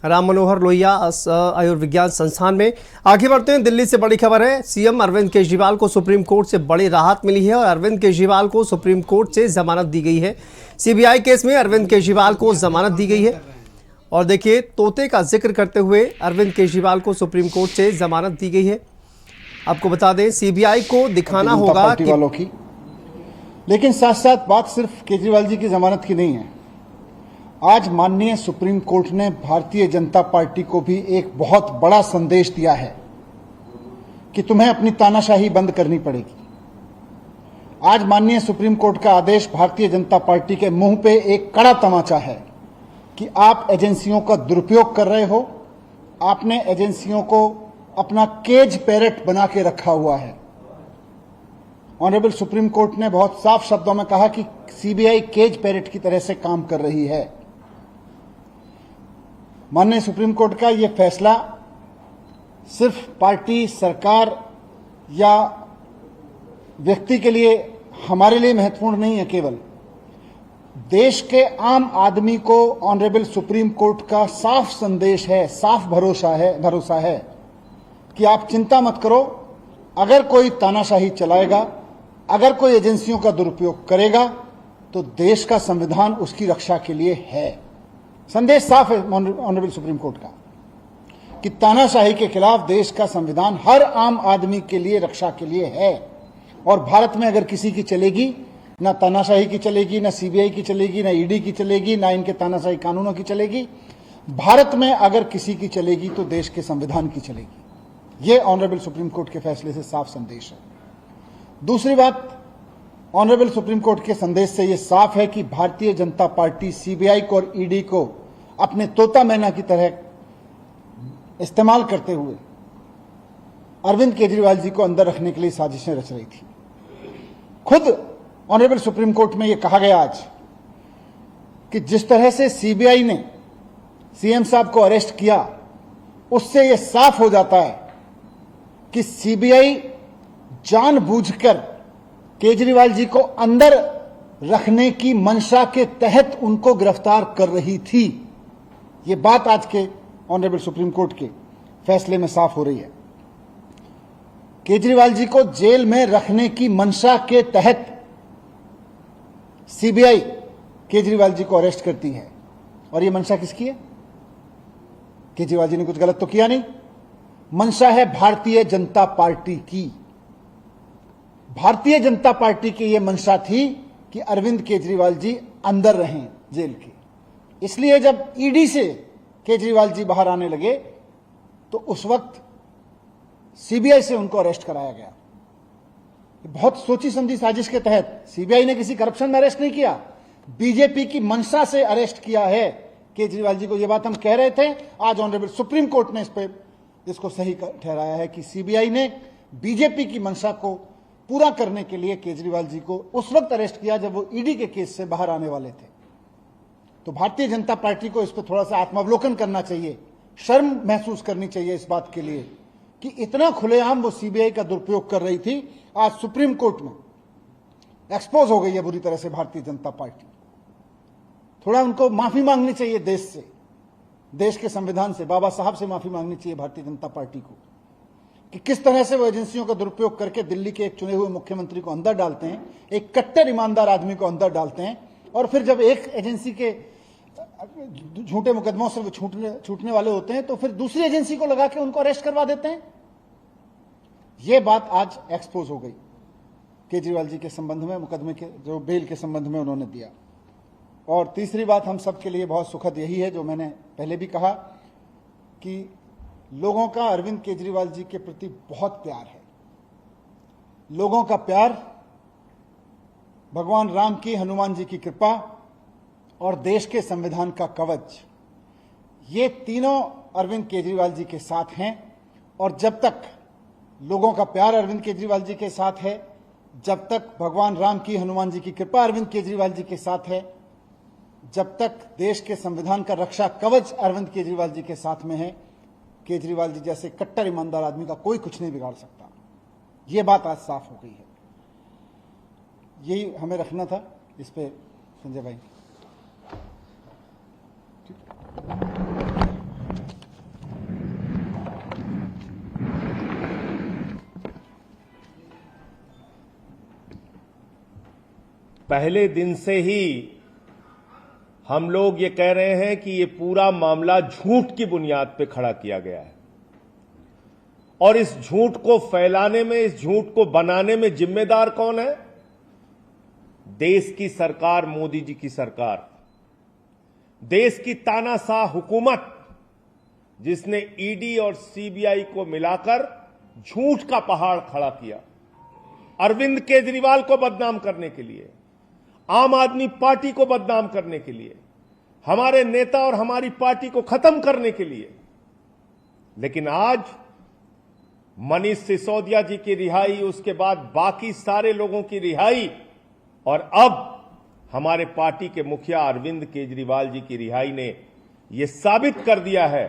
राम मनोहर लोहिया आयुर्विज्ञान संस्थान में। आगे बढ़ते हैं, दिल्ली से बड़ी खबर है। सीएम अरविंद केजरीवाल को सुप्रीम कोर्ट से बड़ी राहत मिली है और अरविंद केजरीवाल को सुप्रीम कोर्ट से जमानत दी गई है। सीबीआई केस में अरविंद केजरीवाल को जमानत दी गई है। और देखिए, तोते का जिक्र करते हुए अरविंद केजरीवाल को सुप्रीम कोर्ट से जमानत दी गई है। आपको बता दें, सीबीआई को दिखाना होगा पार्टी वालों की, लेकिन साथ साथ बात सिर्फ केजरीवाल जी की जमानत की नहीं है। आज माननीय सुप्रीम कोर्ट ने भारतीय जनता पार्टी को भी एक बहुत बड़ा संदेश दिया है कि तुम्हें अपनी तानाशाही बंद करनी पड़ेगी। आज माननीय सुप्रीम कोर्ट का आदेश भारतीय जनता पार्टी के मुंह पे एक कड़ा तमाचा है कि आप एजेंसियों का दुरुपयोग कर रहे हो। आपने एजेंसियों को अपना केज पैरट बना के रखा हुआ है। ऑनरेबल सुप्रीम कोर्ट ने बहुत साफ शब्दों में कहा कि सीबीआई केज पैरट की तरह से काम कर रही है। माननीय सुप्रीम कोर्ट का यह फैसला सिर्फ पार्टी, सरकार या व्यक्ति के लिए, हमारे लिए महत्वपूर्ण नहीं है। केवल देश के आम आदमी को ऑनरेबल सुप्रीम कोर्ट का साफ संदेश है, साफ भरोसा है कि आप चिंता मत करो। अगर कोई तानाशाही चलाएगा, अगर कोई एजेंसियों का दुरुपयोग करेगा, तो देश का संविधान उसकी रक्षा के लिए है। संदेश साफ है ऑनरेबल सुप्रीम कोर्ट का कि तानाशाही के खिलाफ देश का संविधान हर आम आदमी के लिए रक्षा के लिए है। और भारत में अगर किसी की चलेगी, ना तानाशाही की चलेगी, ना सीबीआई की चलेगी, ना ईडी की चलेगी, ना इनके तानाशाही कानूनों की चलेगी। भारत में अगर किसी की चलेगी तो देश के संविधान की चलेगी। यह ऑनरेबल सुप्रीम कोर्ट के फैसले से साफ संदेश है। दूसरी बात, ऑनरेबल सुप्रीम कोर्ट के संदेश से यह साफ है कि भारतीय जनता पार्टी सीबीआई को और ईडी को अपने तोता मैना की तरह इस्तेमाल करते हुए अरविंद केजरीवाल जी को अंदर रखने के लिए साजिशें रच रही थी। खुद ऑनरेबल सुप्रीम कोर्ट में यह कहा गया आज कि जिस तरह से सीबीआई ने सीएम साहब को अरेस्ट किया, उससे यह साफ हो जाता है कि सीबीआई जानबूझकर केजरीवाल जी को अंदर रखने की मंशा के तहत उनको गिरफ्तार कर रही थी। यह बात आज के ऑनरेबल सुप्रीम कोर्ट के फैसले में साफ हो रही है। केजरीवाल जी को जेल में रखने की मंशा के तहत सीबीआई केजरीवाल जी को अरेस्ट करती है। और यह मंशा किसकी है? केजरीवाल जी ने कुछ गलत तो किया नहीं। मंशा है भारतीय जनता पार्टी की। भारतीय जनता पार्टी की यह मंशा थी कि अरविंद केजरीवाल जी अंदर रहें जेल के। इसलिए जब ईडी से केजरीवाल जी बाहर आने लगे तो उस वक्त सीबीआई से उनको अरेस्ट कराया गया। बहुत सोची समझी साजिश के तहत सीबीआई ने किसी करप्शन में अरेस्ट नहीं किया, बीजेपी की मंशा से अरेस्ट किया है केजरीवाल जी को। यह बात हम कह रहे थे, आज ऑनरेबल सुप्रीम कोर्ट ने इसको सही ठहराया है कि सीबीआई ने बीजेपी की मंशा को पूरा करने के लिए केजरीवाल जी को उस वक्त अरेस्ट किया जब वो ईडी के केस से बाहर आने वाले थे। तो भारतीय जनता पार्टी को इस पर थोड़ा सा आत्मावलोकन करना चाहिए, शर्म महसूस करनी चाहिए इस बात के लिए कि इतना खुलेआम वो सीबीआई का दुरुपयोग कर रही थी। आज सुप्रीम कोर्ट में एक्सपोज हो गई है बुरी तरह से भारतीय जनता पार्टी। थोड़ा उनको माफी मांगनी चाहिए देश से, देश के संविधान से, बाबा साहब से माफी मांगनी चाहिए भारतीय जनता पार्टी को कि किस तरह से वो एजेंसियों का दुरुपयोग करके दिल्ली के एक चुने हुए मुख्यमंत्री को अंदर डालते हैं, एक कट्टर ईमानदार आदमी को अंदर डालते हैं, और फिर जब एक एजेंसी के झूठे मुकदमों से वो छूटने वाले होते हैं तो फिर दूसरी एजेंसी को लगा के उनको अरेस्ट करवा देते हैं। यह बात आज एक्सपोज हो गई केजरीवाल जी के संबंध में, मुकदमे के जो बेल के संबंध में उन्होंने दिया। और तीसरी बात हम सबके लिए बहुत सुखद यही है, जो मैंने पहले भी कहा कि लोगों का अरविंद केजरीवाल जी के प्रति बहुत प्यार है। लोगों का प्यार, भगवान राम की, हनुमान जी की कृपा और देश के संविधान का कवच, ये तीनों अरविंद केजरीवाल जी के साथ हैं। और जब तक लोगों का प्यार अरविंद केजरीवाल जी के साथ है, जब तक भगवान राम की, हनुमान जी की कृपा अरविंद केजरीवाल जी के साथ है, जब तक देश के संविधान का रक्षा कवच अरविंद केजरीवाल जी के साथ में है, केजरीवाल जी जैसे कट्टर ईमानदार आदमी का कोई कुछ नहीं बिगाड़ सकता। यह बात आज साफ हो गई है। यही हमें रखना था इस पे, संजय भाई। पहले दिन से ही हम लोग ये कह रहे हैं कि ये पूरा मामला झूठ की बुनियाद पे खड़ा किया गया है और इस झूठ को फैलाने में, इस झूठ को बनाने में जिम्मेदार कौन है? देश की सरकार, मोदी जी की सरकार, देश की तानाशाह हुकूमत, जिसने ईडी और सीबीआई को मिलाकर झूठ का पहाड़ खड़ा किया अरविंद केजरीवाल को बदनाम करने के लिए, आम आदमी पार्टी को बदनाम करने के लिए, हमारे नेता और हमारी पार्टी को खत्म करने के लिए। लेकिन आज मनीष सिसोदिया जी की रिहाई, उसके बाद बाकी सारे लोगों की रिहाई और अब हमारे पार्टी के मुखिया अरविंद केजरीवाल जी की रिहाई ने यह साबित कर दिया है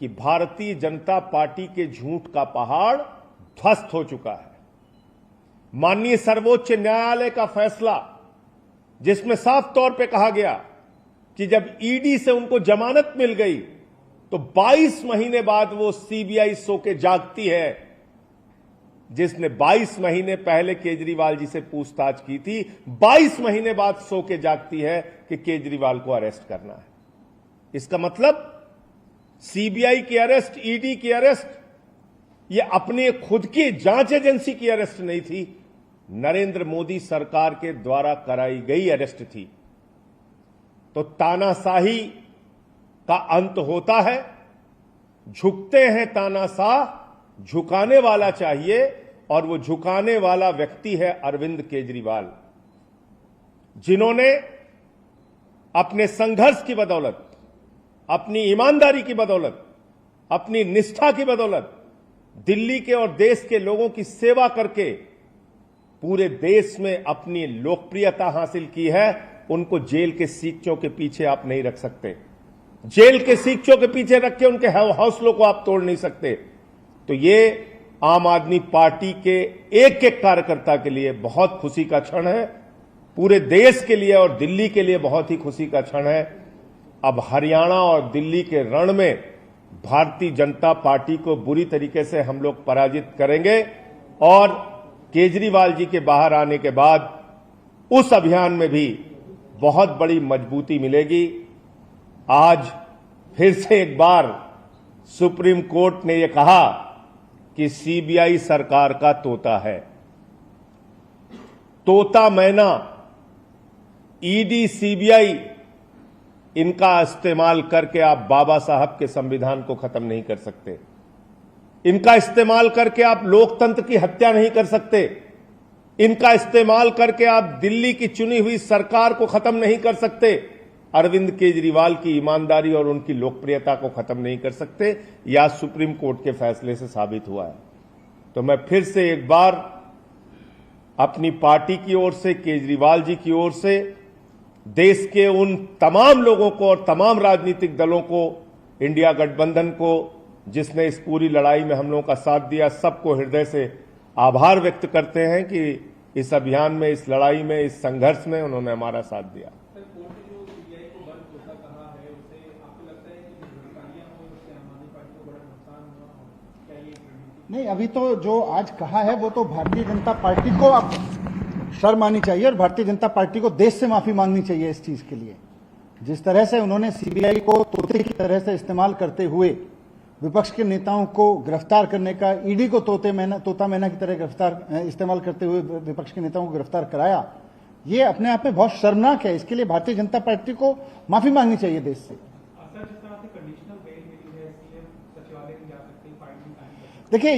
कि भारतीय जनता पार्टी के झूठ का पहाड़ ध्वस्त हो चुका है। माननीय सर्वोच्च न्यायालय का फैसला, जिसमें साफ तौर पे कहा गया कि जब ईडी से उनको जमानत मिल गई तो 22 महीने बाद वो सीबीआई सो के जागती है, जिसने 22 महीने पहले केजरीवाल जी से पूछताछ की थी, 22 महीने बाद सो के जागती है कि केजरीवाल को अरेस्ट करना है। इसका मतलब सीबीआई की अरेस्ट, ईडी की अरेस्ट, ये अपने खुद की जांच एजेंसी की अरेस्ट नहीं थी, नरेंद्र मोदी सरकार के द्वारा कराई गई अरेस्ट थी। तो तानाशाही का अंत होता है, झुकते हैं तानाशाह, झुकाने वाला चाहिए, और वो झुकाने वाला व्यक्ति है अरविंद केजरीवाल, जिन्होंने अपने संघर्ष की बदौलत, अपनी ईमानदारी की बदौलत, अपनी निष्ठा की बदौलत दिल्ली के और देश के लोगों की सेवा करके पूरे देश में अपनी लोकप्रियता हासिल की है। उनको जेल के सीखचों के पीछे आप नहीं रख सकते, जेल के सीखचों के पीछे रख के उनके हौसलों को आप तोड़ नहीं सकते। तो ये आम आदमी पार्टी के एक एक कार्यकर्ता के लिए बहुत खुशी का क्षण है, पूरे देश के लिए और दिल्ली के लिए बहुत ही खुशी का क्षण है। अब हरियाणा और दिल्ली के रण में भारतीय जनता पार्टी को बुरी तरीके से हम लोग पराजित करेंगे और केजरीवाल जी के बाहर आने के बाद उस अभियान में भी बहुत बड़ी मजबूती मिलेगी। आज फिर से एक बार सुप्रीम कोर्ट ने यह कहा कि सीबीआई सरकार का तोता है। तोता मैना, ईडी, सीबीआई, इनका इस्तेमाल करके आप बाबा साहब के संविधान को खत्म नहीं कर सकते। इनका इस्तेमाल करके आप लोकतंत्र की हत्या नहीं कर सकते। इनका इस्तेमाल करके आप दिल्ली की चुनी हुई सरकार को खत्म नहीं कर सकते। अरविंद केजरीवाल की ईमानदारी और उनकी लोकप्रियता को खत्म नहीं कर सकते। यह सुप्रीम कोर्ट के फैसले से साबित हुआ है। तो मैं फिर से एक बार अपनी पार्टी की ओर से, केजरीवाल जी की ओर से, देश के उन तमाम लोगों को और तमाम राजनीतिक दलों को, इंडिया गठबंधन को, जिसने इस पूरी लड़ाई में हम लोगों का साथ दिया, सबको हृदय से आभार व्यक्त करते हैं कि इस अभियान में, इस लड़ाई में, इस संघर्ष में उन्होंने हमारा साथ दिया। नहीं, अभी तो जो आज कहा है वो तो भारतीय जनता पार्टी को अब शर्म आनी चाहिए और भारतीय जनता पार्टी को देश से माफी मांगनी चाहिए इस चीज के लिए। जिस तरह से उन्होंने सीबीआई को तोते की तरह से इस्तेमाल करते हुए विपक्ष के नेताओं को गिरफ्तार करने का, ईडी को तोता मैना की तरह इस्तेमाल करते हुए विपक्ष के नेताओं को गिरफ्तार कराया, ये अपने आप में बहुत शर्मनाक है। इसके लिए भारतीय जनता पार्टी को माफी मांगनी चाहिए देश से। देखिए,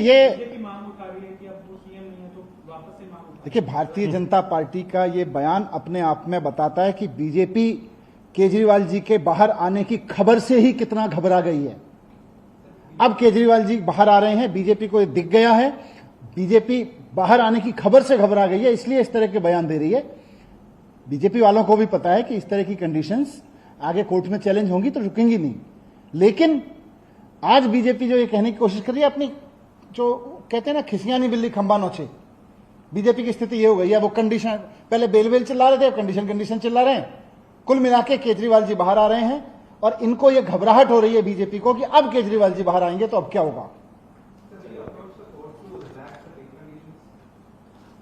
देखिए भारतीय जनता पार्टी का ये बयान अपने आप में बताता है कि बीजेपी केजरीवाल जी के बाहर आने की खबर से ही कितना घबरा गई है। अब केजरीवाल जी बाहर आ रहे हैं, बीजेपी को दिख गया है, बीजेपी बाहर आने की खबर से घबरा गई है, इसलिए इस तरह के बयान दे रही है। बीजेपी वालों को भी पता है कि इस तरह की कंडीशंस आगे कोर्ट में चैलेंज होंगी तो रुकेंगी नहीं। लेकिन आज बीजेपी जो ये कहने की कोशिश कर रही है, अपनी जो कहते हैं ना, खिसियानी बिल्ली खंबा नोचे, बीजेपी की स्थिति ये हो गई है। वो कंडीशन, पहले बेल चिल्ला रहे थे, कंडीशन चिल्ला रहे हैं। कुल मिला के केजरीवाल जी बाहर आ रहे हैं और इनको ये घबराहट हो रही है बीजेपी को कि अब केजरीवाल जी बाहर आएंगे तो अब क्या होगा।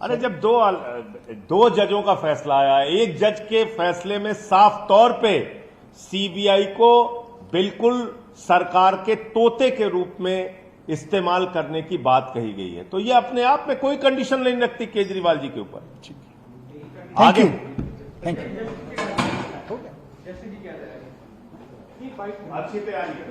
अरे जब दो जजों का फैसला आया, एक जज के फैसले में साफ तौर पे सीबीआई को बिल्कुल सरकार के तोते के रूप में इस्तेमाल करने की बात कही गई है, तो ये अपने आप में कोई कंडीशन नहीं रखती केजरीवाल जी के ऊपर। Thank you, thank you. अच्छी तैयारी है।